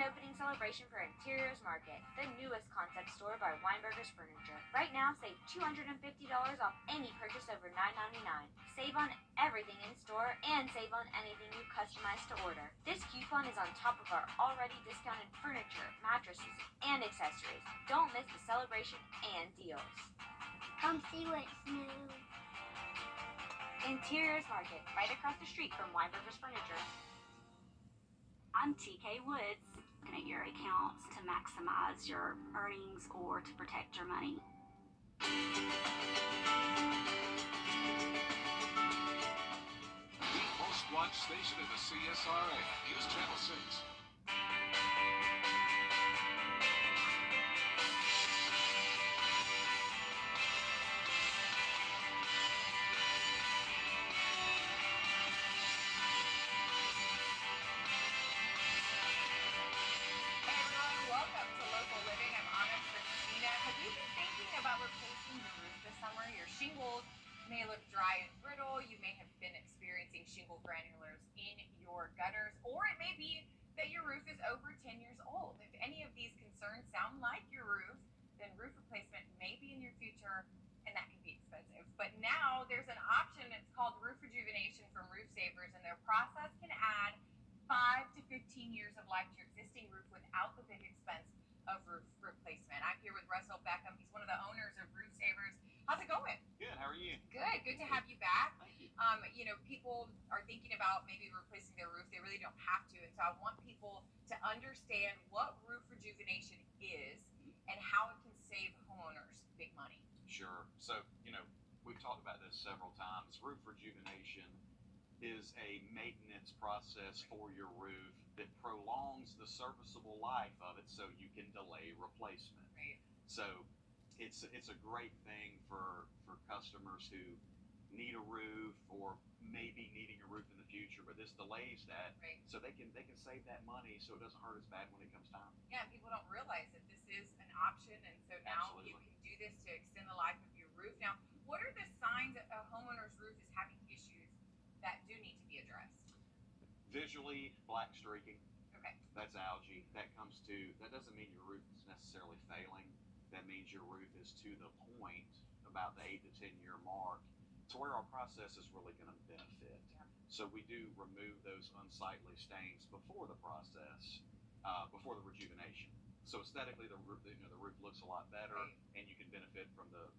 opening celebration for Interiors Market, the newest concept store by Weinberger's Furniture. Right now, save $250 off any purchase over $9.99. Save on everything in store and save on anything you customize to order. This coupon is on top of our already discounted furniture, mattresses, and accessories. Don't miss the celebration and deals. Come see what's new. Interiors Market, right across the street from Weinberger's Furniture. I'm TK Woods. Looking at your accounts to maximize your earnings or to protect your money. The most watched station in the CSRA. News Channel 6. Shingles may look dry and brittle. You may have been experiencing shingle granulars in your gutters, or it may be that your roof is over 10 years old. If any of these concerns sound like your roof, then roof replacement may be in your future, and that can be expensive. But now there's an option. It's called Roof Rejuvenation from Roof Savers, and their process can add 5 to 15 years of life to your existing roof without the big expense of roof replacement. I'm here with Russell Beckham. He's one of the owners of Roof Savers. How's it going? Good. How are you? Good. Good to have you back. Thank you. People are thinking about maybe replacing their roof. They really don't have to. And so I want people to understand what roof rejuvenation is and how it can save homeowners big money. Sure. So, we've talked about this several times. Roof rejuvenation is a maintenance process for your roof that prolongs the serviceable life of it so you can delay replacement. Right. So it's a great thing for customers who need a roof or maybe needing a roof in the future, but this delays that. Right. So they can save that money so it doesn't hurt as bad when it comes time. Yeah, and people don't realize that this is an option, and so now Absolutely. You can do this to extend the life of your roof. Now, what are the signs that a homeowner's roof is having issues that do need to be addressed? Visually, black streaking. Okay. That's algae. That doesn't mean your roof is necessarily failing. That means your roof is to the point about the 8 to 10 year mark to where our process is really going to benefit. Yeah. So we do remove those unsightly stains before the process, before the rejuvenation. So aesthetically, the roof looks a lot better, right. And you can benefit from the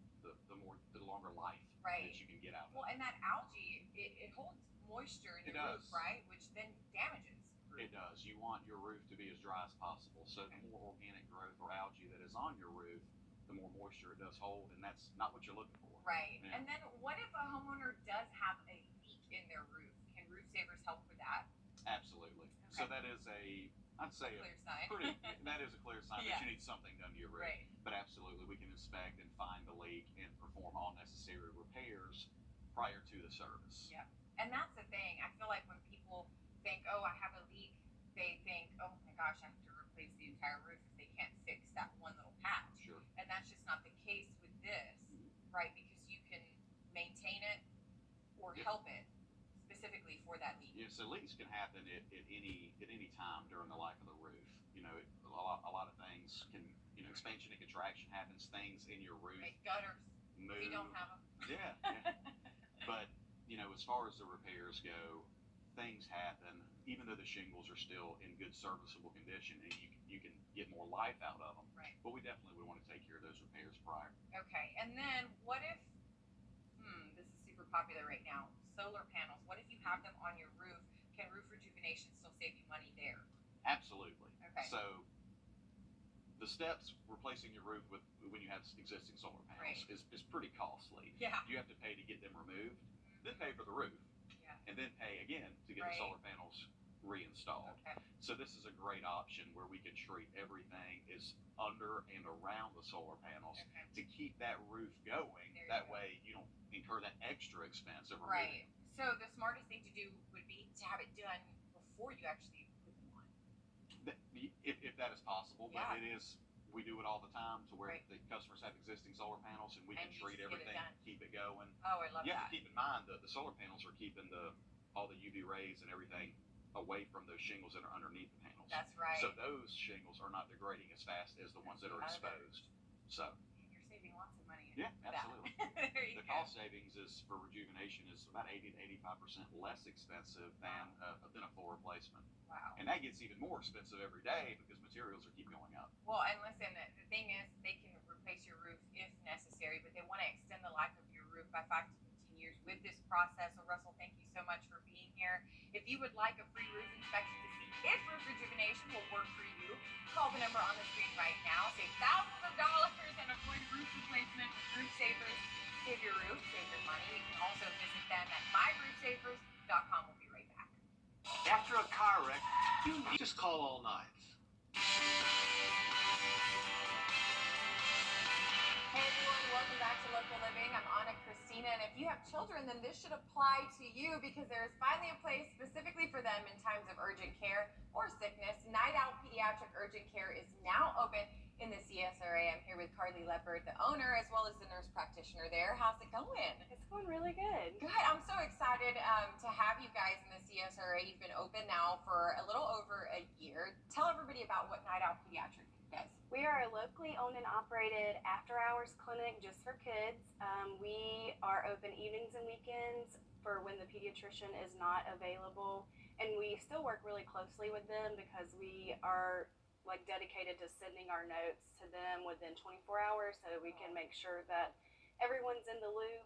longer life right. that you can get out of it. Well, and that algae, it holds moisture in your roof, right? Which then damages. It does. You want your roof to be as dry as possible. So the more organic growth or algae that is on your roof, the more moisture it does hold, and that's not what you're looking for. Right. Yeah. And then what if a homeowner does have a leak in their roof? Can Roof Savers help with that? Absolutely. Okay. So that is I'd say clear sign. That is a clear sign Yeah. that you need something done to your roof. Right. But absolutely, we can inspect and find the leak and perform all necessary repairs prior to the service. Yeah. And that's the thing. I feel like when people think, oh, I have a leak, they think, oh my gosh, I have to replace the entire roof if they can't fix that one little patch. Sure. And that's just not the case with this, right? Because you can maintain it or help it specifically for that leak. Yeah, so leaks can happen at any time during the life of the roof. A lot of things can, expansion and contraction happens. Things in your roof Make gutters. move. If you don't have them. Yeah. But as far as the repairs go, things happen. Even though the shingles are still in good serviceable condition, and you can get more life out of them. Right. But we definitely would want to take care of those repairs prior. Okay. And then what if? This is super popular right now. Solar panels. What if you have them on your roof? Can roof rejuvenation still save you money there? Absolutely. Okay. So the steps replacing your roof with when you have existing solar panels Right. is pretty costly. Yeah. You have to pay to get them removed, then pay for the roof, Yeah. and then pay again to get Right. the solar panels reinstalled. Okay. So this is a great option where we can treat everything is under and around the solar panels Okay. to keep that roof going. There you That go. way you don't incur that extra expense of Right. removing. So the smartest thing to do would be to have it done before you actually put them on. If that is possible, Yeah. but we do it all the time to where Right. the customers have existing solar panels and we And can you treat just get it everything, done. keep it going. Oh, I love You have that. to keep in mind that the solar panels are keeping all the UV rays and everything away from those shingles that are underneath the panels. That's right. So those shingles are not degrading as fast as the ones that are exposed. So You're saving lots of money. yeah, for that. absolutely. There you The go. cost savings is for rejuvenation is about 80 to 85% less expensive than a full replacement. Wow. And that gets even more expensive every day because materials are keep going up. Well, and listen, the thing is, they can replace your roof if necessary, but they want to extend the life of your roof by 5 to 15 years with this process. So, Russell, thank you so much for being here. If you would like a free roof inspection to see if roof rejuvenation will work for you, call the number on the screen right now. Save thousands of dollars and avoid roof replacement. Roof Savers, save your roof, save your money. You can also visit them at myroofsavers.com. We'll be right back. After a car wreck, you just call all nines. Hey everyone, welcome back to Local Living. I'm Anna Christina, and if you have children, then this should apply to you because there is finally a place specifically for them in times of urgent care or sickness. Night Owl Pediatric Urgent Care is now open in the CSRA. I'm here with Carly Leopard, the owner, as well as the nurse practitioner there. How's it going? It's going really good. Good. I'm so excited to have you guys in the CSRA. You've been open now for a little over a year. Tell everybody about what Night Owl Pediatric does. We are a locally owned and operated after-hours clinic just for kids. We are open evenings and weekends for when the pediatrician is not available, and we still work really closely with them because we are dedicated to sending our notes to them within 24 hours so we can make sure that everyone's in the loop.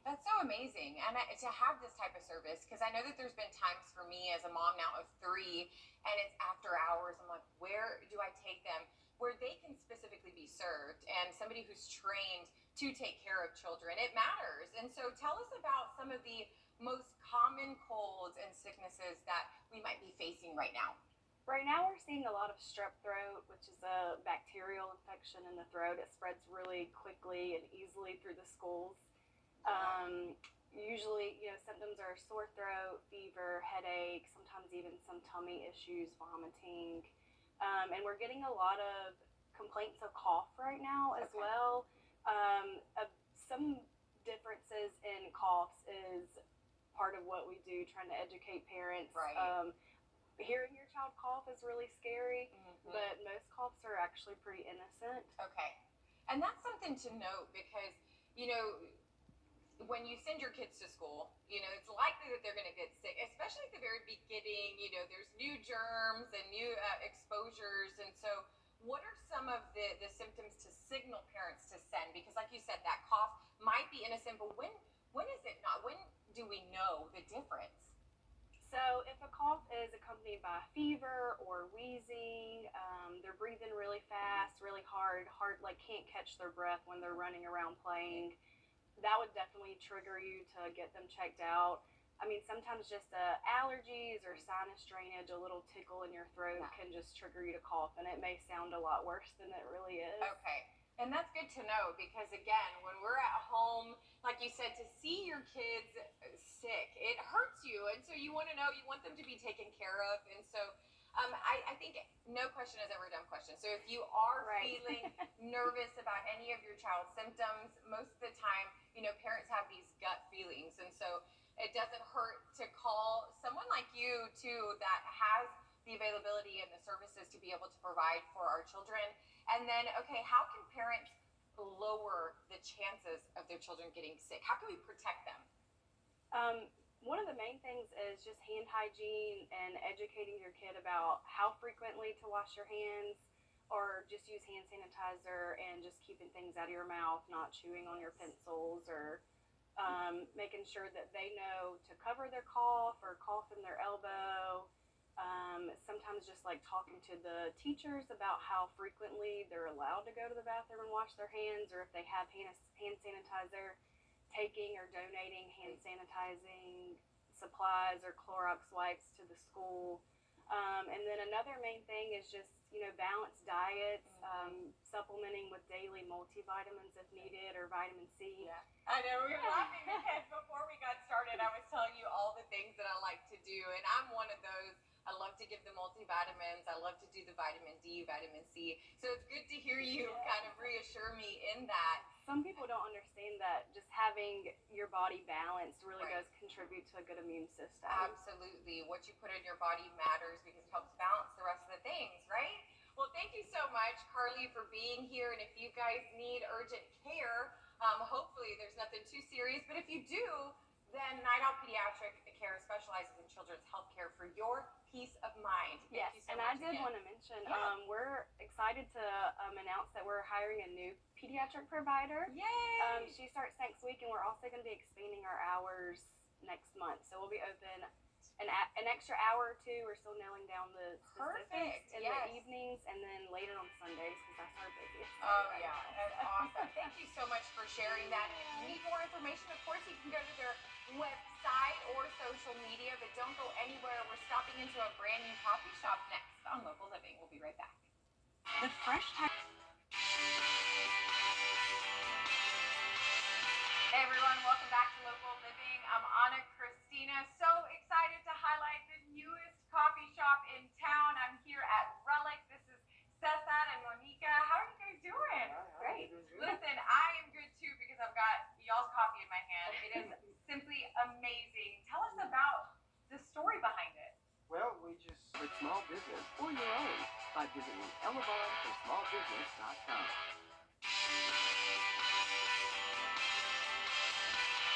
That's so amazing, and to have this type of service, because I know that there's been times for me as a mom now of 3, and it's after hours. I'm like, where do I take them where they can specifically be served, and somebody who's trained to take care of children? It matters. And so tell us about some of the most common colds and sicknesses that we might be facing right now. Right now we're seeing a lot of strep throat, which is a bacterial infection in the throat. It spreads really quickly and easily through the schools. Usually, symptoms are sore throat, fever, headache, sometimes even some tummy issues, vomiting. And we're getting a lot of complaints of cough right now as well. Some differences in coughs is part of what we do, trying to educate parents. Right. Hearing your child cough is really scary, Mm-hmm. but most coughs are actually pretty innocent. Okay. And that's something to note because, when you send your kids to school, it's likely that they're going to get sick, especially at the very beginning. There's new germs and new exposures. And so what are some of the symptoms to signal parents to send? Because like you said, that cough might be innocent, but when is it not? When do we know the difference? So if a cough is accompanied by fever or wheezing, they're breathing really fast, really hard, can't catch their breath when they're running around playing, that would definitely trigger you to get them checked out. I mean, sometimes just allergies or sinus drainage, a little tickle in your throat can just trigger you to cough, and it may sound a lot worse than it really is. Okay. And that's good to know because, again, when we're at home, like you said, to see your kids sick, it hurts you. And so you want to know, you want them to be taken care of. And so I think no question is ever a dumb question. So if you are feeling nervous about any of your child's symptoms, most of the time, parents have these gut feelings. And so it doesn't hurt to call someone like you, too, that has the availability and the services to be able to provide for our children. And then, okay, how can parents lower the chances of their children getting sick? How can we protect them? One of the main things is just hand hygiene and educating your kid about how frequently to wash your hands, or just use hand sanitizer and just keeping things out of your mouth, not chewing on your pencils, or making sure that they know to cover their cough or cough in their elbow. Sometimes just talking to the teachers about how frequently they're allowed to go to the bathroom and wash their hands, or if they have hand sanitizer, taking or donating hand sanitizing supplies or Clorox wipes to the school. And then another main thing is just, balanced diets, supplementing with daily multivitamins if needed, or vitamin C. Yeah, I know. We were laughing because before we got started, I was telling you all the things that I like to do, and I'm one of those. I love love to give the multivitamins. I love to do the vitamin D, vitamin C. So it's good to hear you kind of reassure me in that. Some people don't understand that just having your body balanced really Right. does contribute to a good immune system. Absolutely. What you put in your body matters because it helps balance the rest of the things, right? Well, thank you so much, Carly, for being here. And if you guys need urgent care, hopefully there's nothing too serious. But if you do, then Night Owl Pediatric Care specializes in children's health care for your peace of mind. Yes, Thank you so and much I did again. want to mention, Yeah. we're excited to announce that we're hiring a new pediatric provider. Yay! She starts next week, and we're also going to be expanding our hours next month. So we'll be open an extra hour or two. We're still nailing down the specifics Perfect, in yes. the evenings, and then later on Sundays because that's our busiest. Oh, yeah, that's awesome. Thank you so much for sharing that. And if you need more information, of course, you can go to their website or social media, but don't go anywhere. We're stopping into a brand new coffee shop next on Local Living. We'll be right back. The fresh type. Hey everyone, welcome back to Local Living. I'm Anna Christina. So excited to highlight the newest coffee shop in town. I'm here at Relic. This is Cesar and Monica. How are you guys doing? Great. Listen, I am good too because I've got y'all's coffee in my hand. It is simply amazing. Tell us about the story behind it. Well, we just With small business or your own by visiting elevonforsmallbusiness.com.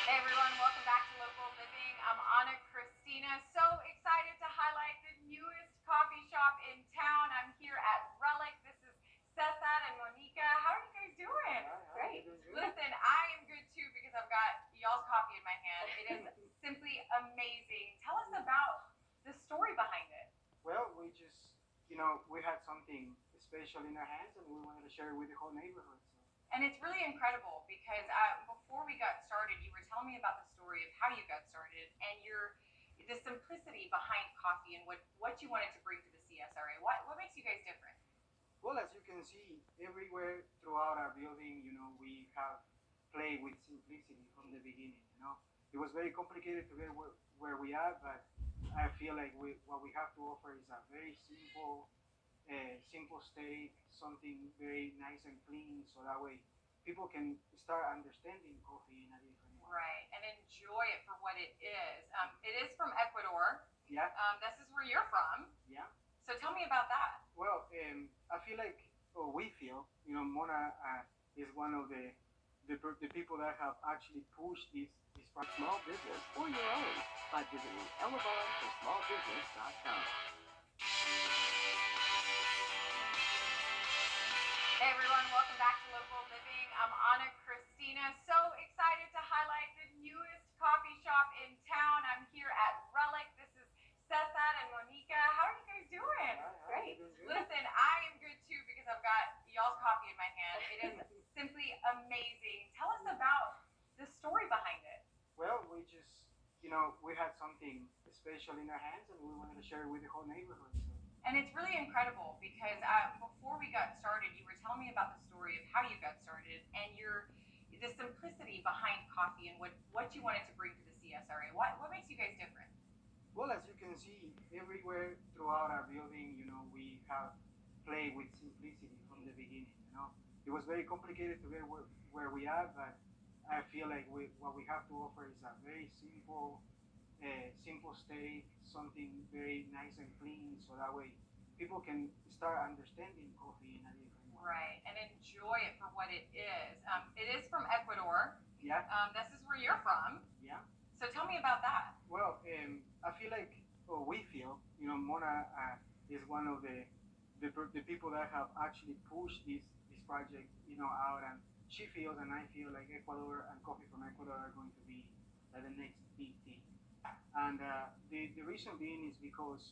Hey everyone, welcome back to Local Living. I'm Anna Christina. So excited to highlight the newest coffee shop in town. I'm here at Relic. This is Cesar and Monica. How are you guys doing? Great. Listen, I am good too because I've got y'all's coffee in my hand. It is simply amazing. Tell us about the story behind it. Well, we just we had something special in our hands, and we wanted to share it with the whole neighborhood. So. And it's really incredible because before we got started, you were telling me about the story of how you got started and the simplicity behind coffee and what you wanted to bring to the CSRA. What makes you guys different? Well, as you can see, everywhere throughout our building, we have played with simplicity from the beginning. It was very complicated to get where we are, but I feel like what we have to offer is a very simple steak, something very nice and clean, so that way people can start understanding coffee in a different way. Right, and enjoy it for what it is. It is from Ecuador. Yeah. This is where you're from. Yeah. So tell me about that. Well, I feel like, or we feel, Mona is one of the people that have actually pushed this project. Small business or your own by visiting elevonforsmallbusiness.com. Hey everyone, welcome back to Local Living. I'm Anna Christina. So excited to highlight the newest coffee shop in town. I'm here at Relic. This is Cesar and Monica. How are you guys doing? Great. Listen, I am good too because I've got y'all's coffee in my hand. It is simply amazing. Tell us about the story behind it. Well, we just, we had something special in our hands, and we wanted to share it with the whole neighborhood. So. And it's really incredible because before we got started, you were telling me about the story of how you got started and the simplicity behind coffee and what you wanted to bring to the CSRA. What makes you guys different? Well, as you can see, everywhere throughout our building, we have played with simplicity from the beginning. It was very complicated to get where we are, but I feel like what we have to offer is a very simple steak, something very nice and clean, so that way people can start understanding coffee in a different way. Right, and enjoy it for what it is. It is from Ecuador. Yeah. This is where you're from. Yeah. So tell me about that. Well, I feel like, or we feel, Mona is one of the people that have actually pushed this project, out, and she feels and I feel like Ecuador and coffee from Ecuador are going to be the next big thing. And the reason being is because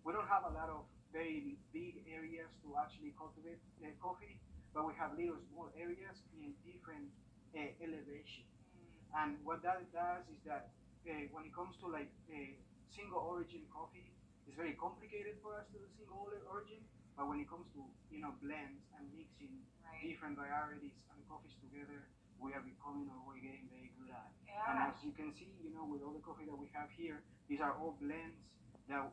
we don't have a lot of very big areas to actually cultivate coffee, but we have little small areas in different elevation. And what that does is that when it comes to like single origin coffee, it's very complicated for us to do single origin. But when it comes to blends and mixing different varieties and coffees together, we are becoming or we're getting very good at. Yeah. And as you can see, with all the coffee that we have here, these are all blends that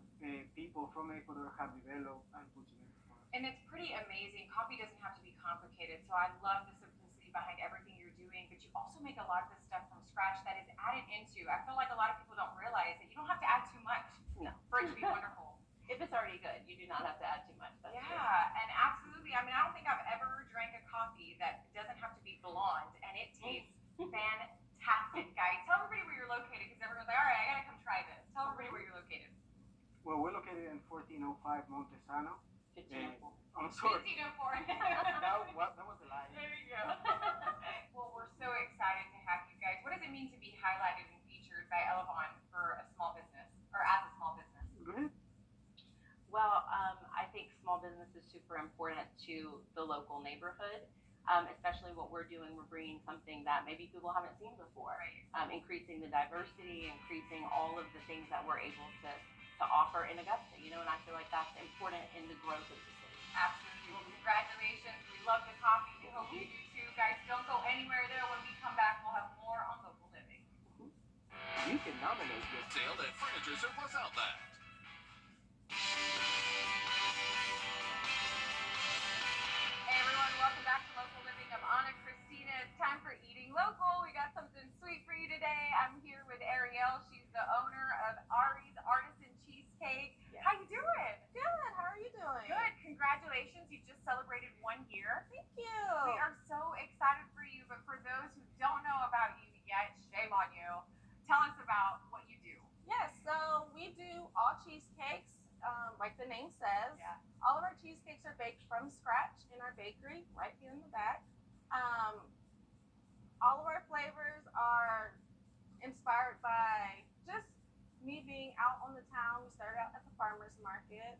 people from Ecuador have developed and put together for us. And it's pretty amazing. Coffee doesn't have to be complicated, so I love the simplicity behind everything you're doing, but you also make a lot of this stuff from scratch that is added into. I feel like a lot of people don't realize that you don't have to add too much No. for it to be wonderful. If it's already good, you do not have to add too much. That's true. Yeah, and absolutely. I mean, I don't think I've ever drank a coffee that doesn't have to be blonde, and it tastes fantastic, guys. Tell everybody where you're located, because everyone's like, all right, I gotta come try this. Tell everybody where you're located. Well, we're located in 1405 Montesano. 1504. I'm sorry. 1504. That was a lie. There you go. Well, we're so excited to have you guys. What does it mean to be highlighted and featured by Elevon for a small business, or as a small business? Go ahead. Well, I think small business is super important to the local neighborhood, especially what we're doing. We're bringing something that maybe people haven't seen before, Right. Increasing the diversity, increasing all of the things that we're able to offer in Augusta, and I feel like that's important in the growth of the city. Absolutely. Well, congratulations. We love the coffee. We hope you do too. Guys, don't go anywhere there. When we come back, we'll have more on local living. You can nominate your sale at Furniture Surplus Outlet. Hey everyone, welcome back to Local Living. I'm Anna Christina. It's time for Eating Local. We got something sweet for you today. I'm here with Ariel. She's the owner of Ari's Artisan Cheesecake. Yes. How you doing? Good. How are you doing? Good. Congratulations. You just celebrated 1 year. Thank you. We are so excited for you, but for those who don't know about you yet, shame on you. Tell us about what you do. Yes, so we do all cheesecakes, like the name says. Yeah. All of our cheesecakes are baked from scratch in our bakery right here in the back. All of our flavors are inspired by just me being out on the town. We started out at the farmer's market.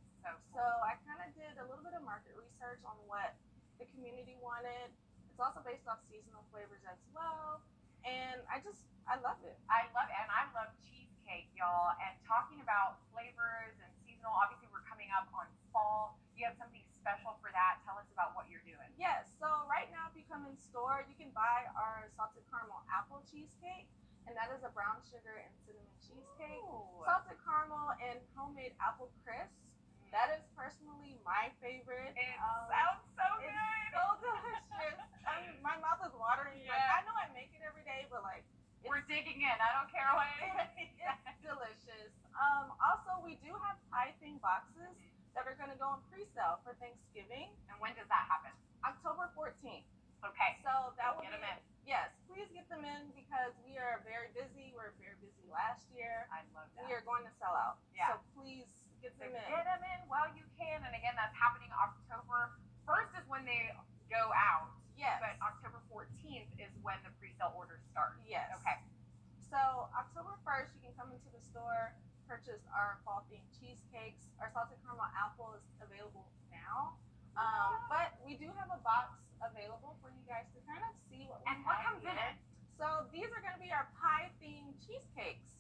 So I kind of did a little bit of market research on what the community wanted. It's also based off seasonal flavors as well. And I love it. I love it, and I love cheesecake, y'all. And talking about flavors and seasonal, obviously we're coming up on fall. You have something special for that. Tell us about what you're doing. Yes, so right now if you come in store, you can buy our salted caramel apple cheesecake, and that is a brown sugar and cinnamon cheesecake. Ooh. Salted caramel and homemade apple crisps. That is personally my favorite. It sounds so good. It's so delicious. I mean, my mouth is watering. Like, Yeah. I know I make it every day, but like We're digging in. I don't care what it is. it's delicious. Also, we do have pie-themed boxes that are going to go on pre-sale for Thanksgiving, And when does that happen? October 14th. Okay. So that will Get be, 'em in. Yes, please get them in because we are very busy. We were very busy last year. I love that. We are going to sell out. Yeah. So please get So them in. get them in while you can. And again, that's happening October 1st is when they go out. Yes. But October 14th is when the pre-sale orders start. Yes. Okay. So October 1st, you can come into the store, purchase our fall-themed cheesecakes. Our salted caramel apple is available now. But we do have a box available for you guys to kind of see what we And what have comes in here. it? So these are going to be our pie-themed cheesecakes.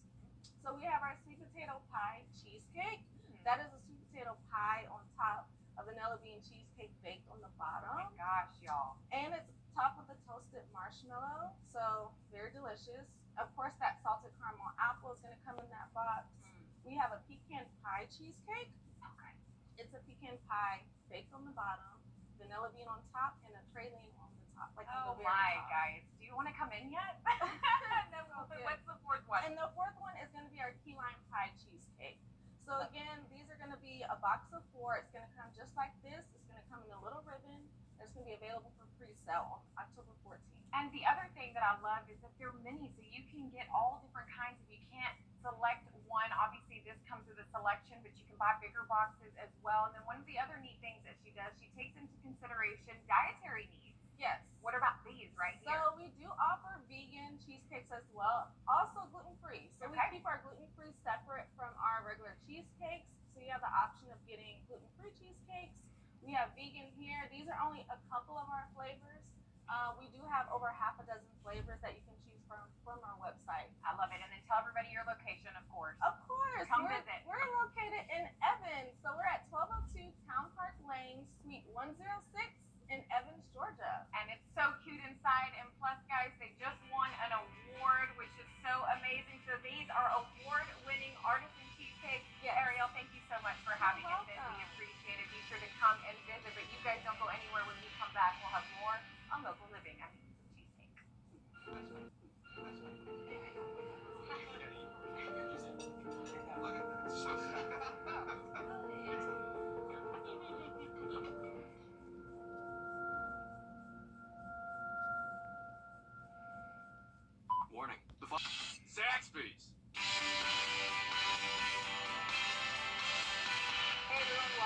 So we have our sweet potato pie cheesecake. That is a sweet potato pie on top, a vanilla bean cheesecake baked on the Oh my bottom. gosh, y'all. And it's topped with a toasted marshmallow, so very delicious. Of course, that salted caramel apple is going to come in that box. We have a pecan pie cheesecake. Okay. It's a pecan pie baked on the bottom, vanilla bean on top, and a praline on the top. Like on Oh the very my, top. guys. Do you want to come in yet? So good. What's the fourth one? And the fourth one is going to be our key lime pie cheesecake. So again, these are going to be a box of 4. It's going to come just like this. It's going to come in a little ribbon. It's going to be available for pre-sale on October 14th. And the other thing that I love is that they're mini, so you can get all different kinds. If you can't select one, obviously this comes with a selection, but you can buy bigger boxes as well. And then one of the other neat things that she does, she takes into consideration dietary needs. Yes. What about these right here? So we do offer vegan cheesecakes as well, also gluten-free. So we Okay. keep our gluten-free separate from our regular cheesecakes. So you have the option of getting gluten-free cheesecakes. We have vegan here. These are only a couple of our flavors. We do have over half a dozen flavors that you can choose from our website. I love it. And then tell everybody your location, of course. Of course. Come we're, visit. We're located in Evans. So we're at 1202 Town Park Lane, Suite 106 in Evans, Georgia. And it's so cute inside. And plus, guys, they just won an award, which is so amazing. So these are award-winning artisan cheesecakes. Yes. Ariel,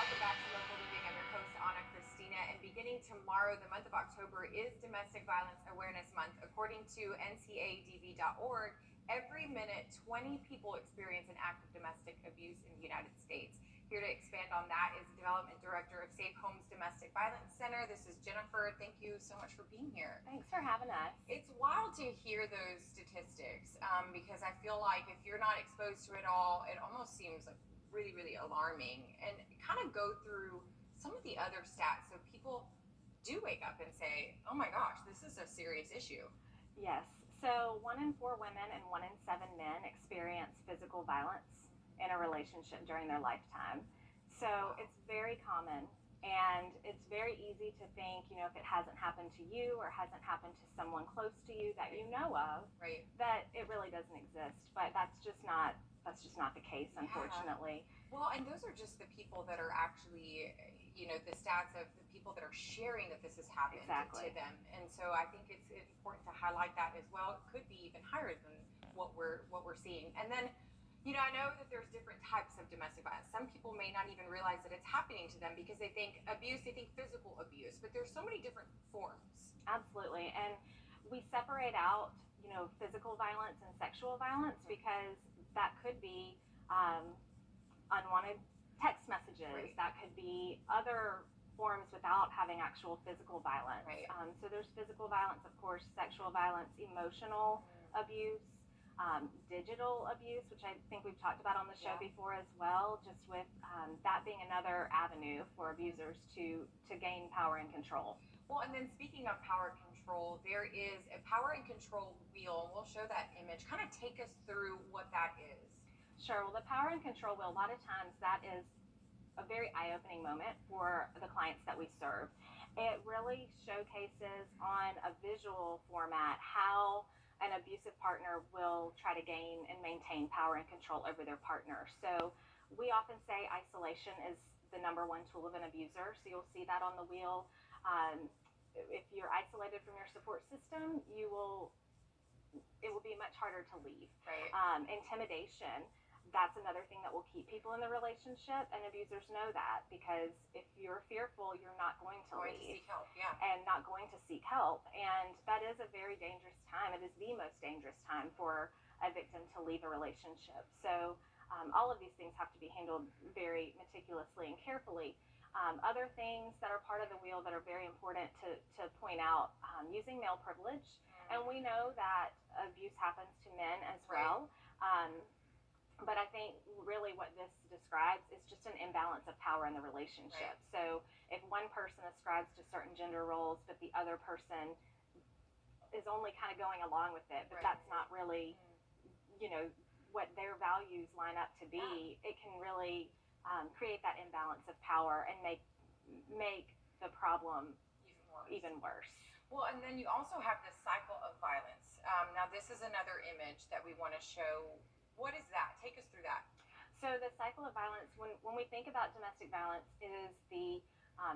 Welcome back to Local Living. I'm your host, Anna Christina, and beginning tomorrow, the month of October is Domestic Violence Awareness Month. According to ncadv.org, every minute, 20 people experience an act of domestic abuse in the United States. Here to expand on that is the Development Director of Safe Homes Domestic Violence Center. This is Jennifer. Thank you so much for being here. Thanks for having us. It's wild to hear those statistics because I feel like if you're not exposed to it all, it almost seems like really, really alarming. And kind of go through some of the other stats so people do wake up and say, oh my gosh, this is a serious issue. Yes. So 1 in 4 women and 1 in 7 men experience physical violence in a relationship during their lifetime. So it's very common, and it's very easy to think, if it hasn't happened to you or hasn't happened to someone close to you that you know of, right, that it really doesn't exist. But that's just not the case, unfortunately. Well, and those are just the people that are actually, the stats of the people that are sharing that this has happened to them. And so I think it's important to highlight that as well. It could be even higher than what we're seeing. And then, I know that there's different types of domestic violence. Some people may not even realize that it's happening to them because they think abuse, they think physical abuse, but there's so many different forms. Absolutely. And we separate out, physical violence and sexual violence because that could be unwanted text messages. Right. That could be other forms without having actual physical violence. Right. So there's physical violence, of course, sexual violence, emotional abuse, digital abuse, which I think we've talked about on the show before as well, just with that being another avenue for abusers to gain power and control. Well, and then speaking of power control, there is a power and control wheel. We'll show that image. Kind of take us through what that is. Sure. Well, the power and control wheel, a lot of times that is a very eye-opening moment for the clients that we serve. It really showcases on a visual format how an abusive partner will try to gain and maintain power and control over their partner. So we often say isolation is the number one tool of an abuser. So you'll see that on the wheel. If you're isolated from your support system, it will be much harder to leave. Right. Intimidation, that's another thing that will keep people in the relationship, and abusers know that because if you're fearful, you're not going to leave. To seek help, yeah. And not going to seek help. And that is a very dangerous time. It is the most dangerous time for a victim to leave a relationship. So all of these things have to be handled very meticulously and carefully. Other things that are part of the wheel that are very important to point out, using male privilege. And we know that abuse happens to men as well. But I think really what this describes is just an imbalance of power in the relationship. Right. So if one person ascribes to certain gender roles, but the other person is only kind of going along with it, but that's not really, what their values line up to be, it can really create that imbalance of power and make the problem even worse. Well, and then you also have the cycle of violence. Now, this is another image that we want to show. What is that? Take us through that. So the cycle of violence, when we think about domestic violence, it is the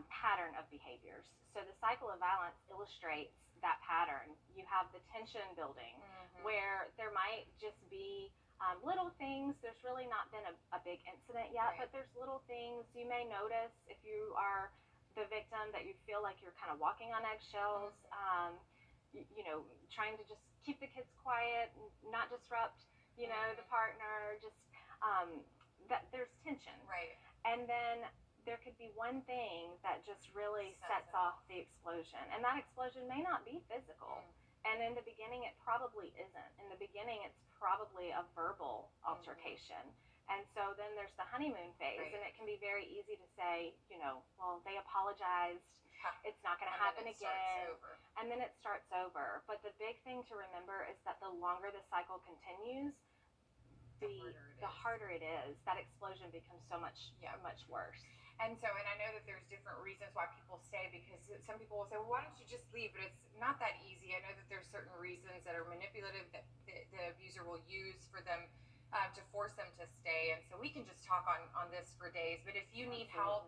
pattern of behaviors. So the cycle of violence illustrates that pattern. You have the tension building where there might just be little things. There's really not been a big incident yet, but there's little things you may notice if you are the victim that you feel like you're kind of walking on eggshells, trying to just keep the kids quiet, not disrupt, the partner, just that there's tension. Right. And then there could be one thing that just really sets off the explosion. And that explosion may not be physical. And in the beginning, it probably isn't. In the beginning, it's probably a verbal altercation. And so then there's the honeymoon phase, and it can be very easy to say, well, they apologized. It's not going to happen again. And then it starts over. But the big thing to remember is that the longer the cycle continues, the harder it is. That explosion becomes so much worse. And I know that there's different reasons why people stay, because some people will say, well, why don't you just leave? But it's not that easy. I know that there's certain reasons that are manipulative that the abuser will use for them to force them to stay. And so we can just talk on this for days. But if you need help,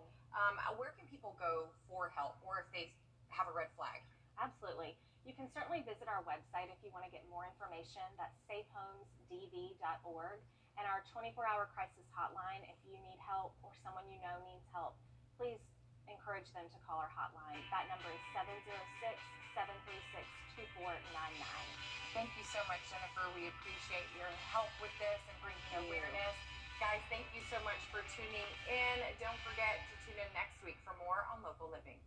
where can people go for help, or if they have a red flag? Absolutely. You can certainly visit our website if you want to get more information. That's safehomesdv.org. And our 24-hour crisis hotline, if you need help or someone you know needs help, encourage them to call our hotline. That number is 706-736-2499. Thank you so much, Jennifer. We appreciate your help with this and bringing awareness. Guys, thank you so much for tuning in. Don't forget to tune in next week for more on Local Living.